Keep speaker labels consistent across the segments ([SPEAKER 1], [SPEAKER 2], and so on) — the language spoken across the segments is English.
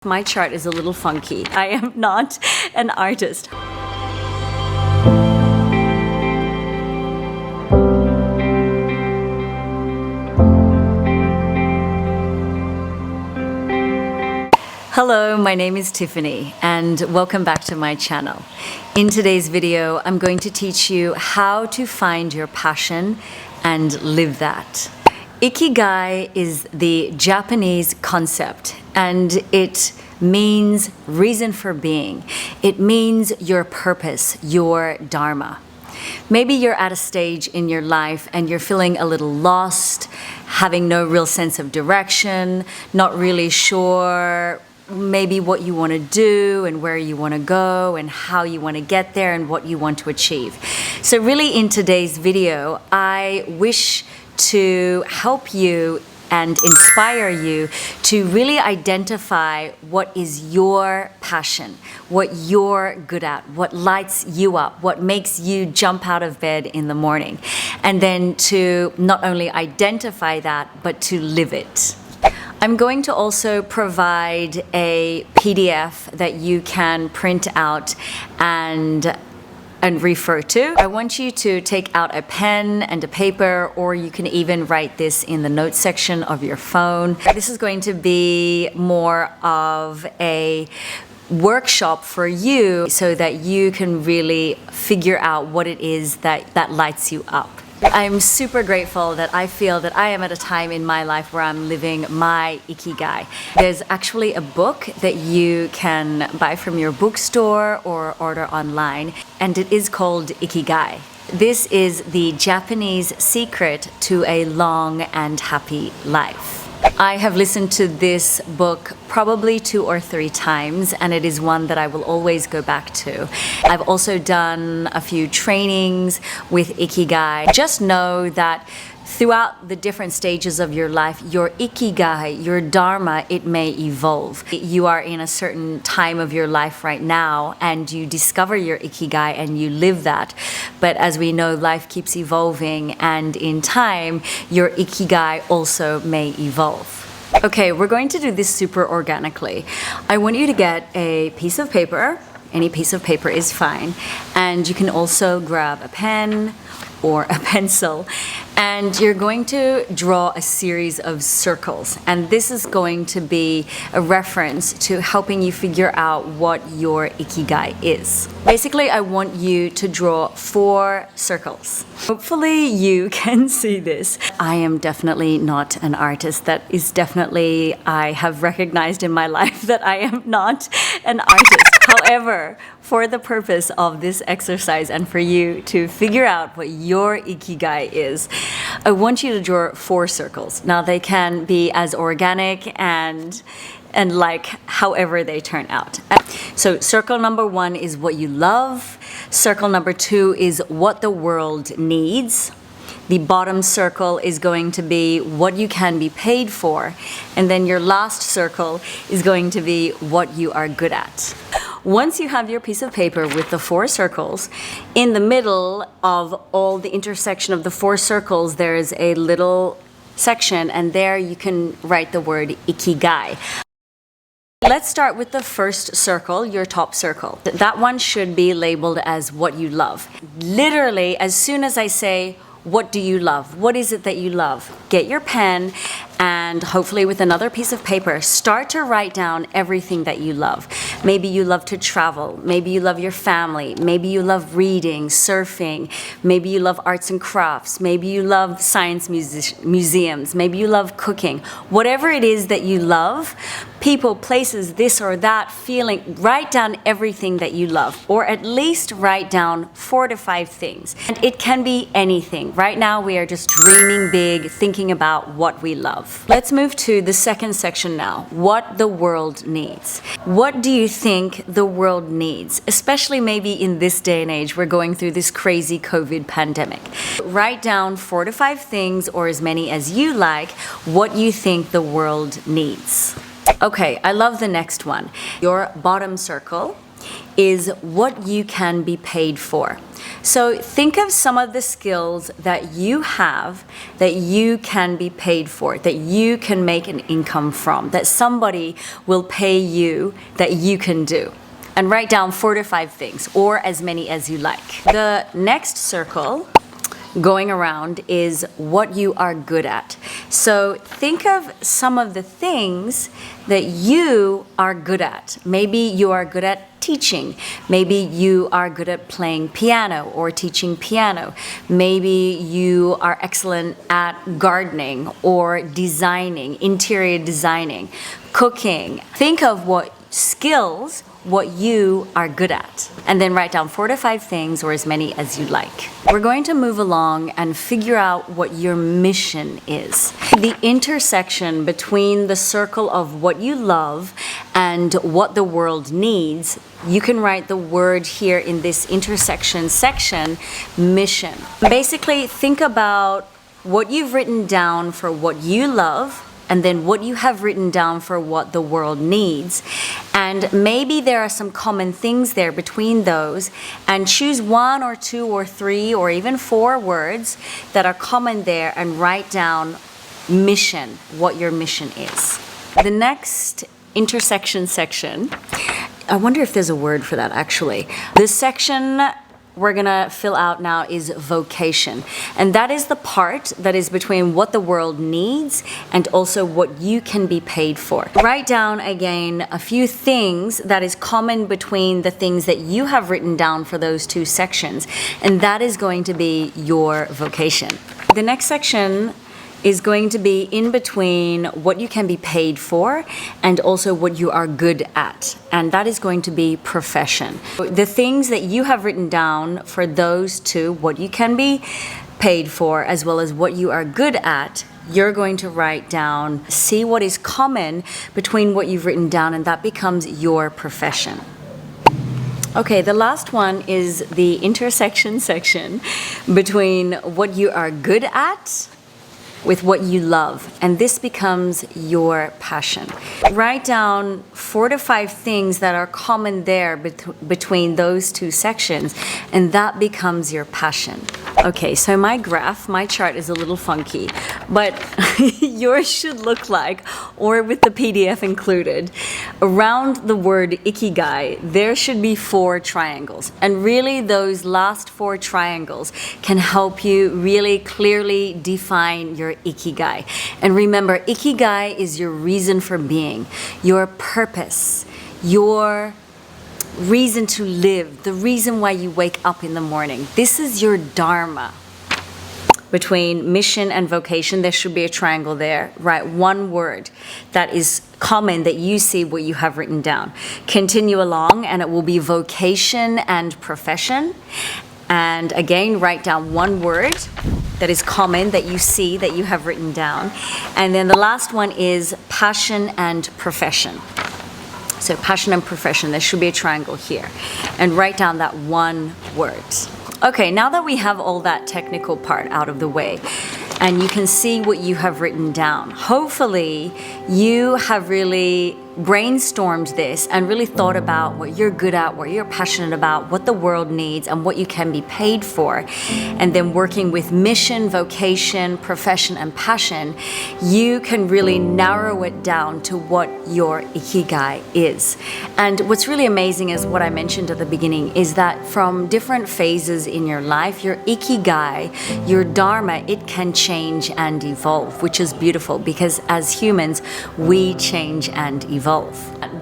[SPEAKER 1] My chart is a little funky. I am not an artist. Hello, my name is Tiffany and welcome back to my channel. In today's video, I'm going to teach you how to find your passion and live that. Ikigai is the Japanese concept and it means reason for being. It means your purpose, your dharma. Maybe you're at a stage in your life and you're feeling a little lost, having no real sense of direction, not really sure maybe what you want to do and where you want to go and how you want to get there and what you want to achieve. So really in today's video, I wish to help you and inspire you to really identify what is your passion, what you're good at, what lights you up, what makes you jump out of bed in the morning. And then to not only identify that, but to live it. I'm going to also provide a PDF that you can print out and refer to. I want you to take out a pen and a paper, or you can even write this in the notes section of your phone. This is going to be more of a workshop for you so that you can really figure out what it is that lights you up. I'm super grateful that I feel that I am at a time in my life where I'm living my Ikigai. There's actually a book that you can buy from your bookstore or order online, and it is called Ikigai. This is the Japanese secret to a long and happy life. I have listened to this book probably 2 or 3 times, and it is one that I will always go back to. I've also done a few trainings with Ikigai. Just know that throughout the different stages of your life, your Ikigai, your Dharma, it may evolve. You are in a certain time of your life right now and you discover your Ikigai and you live that. But as we know, life keeps evolving, and in time, your Ikigai also may evolve. Okay, we're going to do this super organically. I want you to get a piece of paper. Any piece of paper is fine. And you can also grab a pen or a pencil, and you're going to draw a series of circles. And this is going to be a reference to helping you figure out what your Ikigai is. Basically, I want you to draw 4 circles. Hopefully you can see this. I am definitely not an artist. That is definitely, I have recognized in my life that I am not an artist. However, for the purpose of this exercise and for you to figure out what your Ikigai is, I want you to draw 4 circles. Now they can be as organic and like however they turn out. So circle number 1 is what you love. Circle number 2 is what the world needs. The bottom circle is going to be what you can be paid for. And then your last circle is going to be what you are good at. Once you have your piece of paper with the 4 circles, in the middle of all the intersection of the 4 circles, there is a little section, and there you can write the word Ikigai. Let's start with the first circle, your top circle. That one should be labeled as what you love. Literally, as soon as I say, what do you love? What is it that you love? Get your pen and hopefully with another piece of paper, start to write down everything that you love. Maybe you love to travel. Maybe you love your family. Maybe you love reading, surfing. Maybe you love arts and crafts. Maybe you love science museums. Maybe you love cooking. Whatever it is that you love, people, places, this or that, feeling, write down everything that you love, or at least write down 4 to 5 things. And it can be anything. Right now we are just dreaming big, thinking about what we love. Let's move to the second section now, what the world needs. What do you think the world needs? Especially maybe in this day and age, we're going through this crazy COVID pandemic. Write down 4 to 5 things, or as many as you like, what you think the world needs. Okay, I love the next one. Your bottom circle is what you can be paid for. So think of some of the skills that you have that you can be paid for, that you can make an income from, that somebody will pay you that you can do. And write down 4 to 5 things, or as many as you like. The next circle going around is what you are good at. So think of some of the things that you are good at. Maybe you are good at teaching. Maybe you are good at playing piano or teaching piano. Maybe you are excellent at gardening or designing, interior designing, cooking. Think of what skills, what you are good at, and then write down 4 to 5 things, or as many as you like. We're going to move along and figure out what your mission is. The intersection between the circle of what you love and what the world needs, you can write the word here in this intersection section, mission. Basically, think about what you've written down for what you love, and then what you have written down for what the world needs. And maybe there are some common things there between those, and choose 1 or 2 or 3 or even 4 words that are common there and write down mission, what your mission is. The next intersection section, I wonder if there's a word for that actually. This section we're gonna fill out now is vocation. And that is the part that is between what the world needs and also what you can be paid for. Write down again a few things that is common between the things that you have written down for those 2 sections. And that is going to be your vocation. The next section is going to be in between what you can be paid for and also what you are good at. And that is going to be profession. The things that you have written down for those 2, what you can be paid for as well as what you are good at, you're going to write down, see what is common between what you've written down, and that becomes your profession. Okay, the last one is the intersection section between what you are good at with what you love, and this becomes your passion. Write down 4 to 5 things that are common there between those 2 sections, and that becomes your passion. Okay, so my graph, my chart is a little funky, but yours should look like, or with the PDF included, around the word Ikigai, there should be 4 triangles. And really those last 4 triangles can help you really clearly define your Ikigai. And remember, Ikigai is your reason for being, your purpose, your reason to live, the reason why you wake up in the morning. This is your dharma. Between mission and vocation, there should be a triangle there. Write 1 word that is common that you see what you have written down. Continue along and it will be vocation and profession. And again, write down 1 word that is common that you see that you have written down. And then the last one is passion and profession. So passion and profession, there should be a triangle here. And write down that 1 word. Okay, now that we have all that technical part out of the way, and you can see what you have written down, hopefully you have really brainstormed this and really thought about what you're good at, what you're passionate about, what the world needs, and what you can be paid for. And then working with mission, vocation, profession, and passion, you can really narrow it down to what your Ikigai is. And what's really amazing is what I mentioned at the beginning is that from different phases in your life, your Ikigai, your Dharma, it can change and evolve, which is beautiful because as humans, we change and evolve.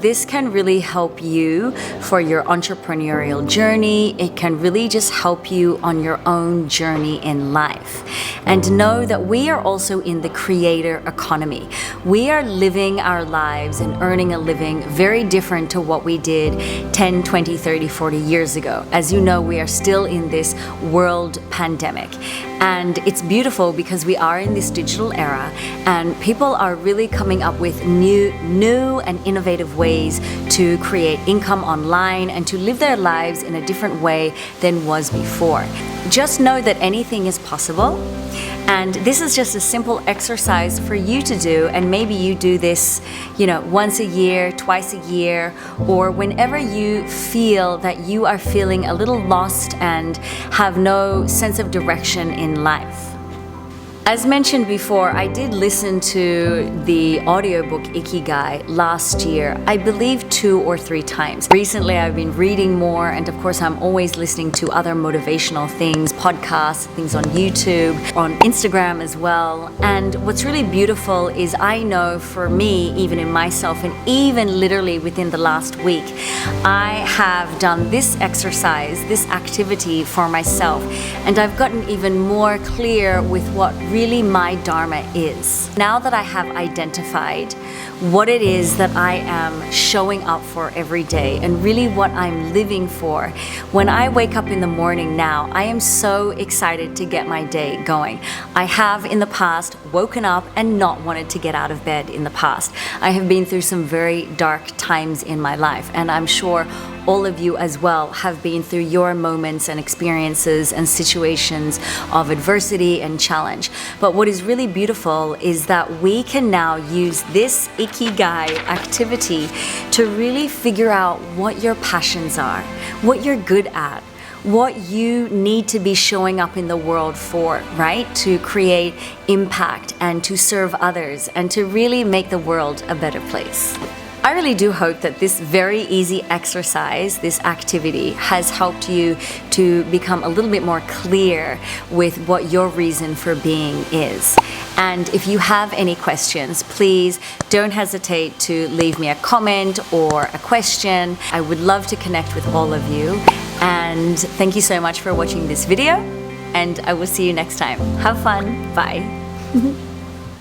[SPEAKER 1] This can really help you for your entrepreneurial journey. It can really just help you on your own journey in life. And know that we are also in the creator economy. We are living our lives and earning a living very different to what we did 10, 20, 30, 40 years ago. As you know, we are still in this world pandemic. And it's beautiful because we are in this digital era and people are really coming up with new and innovative ways to create income online and to live their lives in a different way than was before. Just know that anything is possible And this is just a simple exercise for you to do, and maybe you do this, once a year, twice a year, or whenever you feel that you are feeling a little lost and have no sense of direction in life. As mentioned before, I did listen to the audiobook IKIGAI last year, I believe 2 or 3 times. Recently, I've been reading more, and of course, I'm always listening to other motivational things, podcasts, things on YouTube, on Instagram as well. And what's really beautiful is I know for me, even in myself, and even literally within the last week, I have done this exercise, this activity for myself, and I've gotten even more clear with what really my Dharma is. Now that I have identified what it is that I am showing up for every day and really what I'm living for, when I wake up in the morning now, I am so excited to get my day going. I have in the past woken up and not wanted to get out of bed in the past. I have been through some very dark times in my life, and I'm sure all of you as well have been through your moments and experiences and situations of adversity and challenge. But what is really beautiful is that we can now use this IKIGAI activity to really figure out what your passions are, what you're good at, what you need to be showing up in the world for, right? To create impact and to serve others and to really make the world a better place. I really do hope that this very easy exercise, this activity, has helped you to become a little bit more clear with what your reason for being is. And if you have any questions, please don't hesitate to leave me a comment or a question. I would love to connect with all of you. And thank you so much for watching this video, and I will see you next time. Have fun. Bye.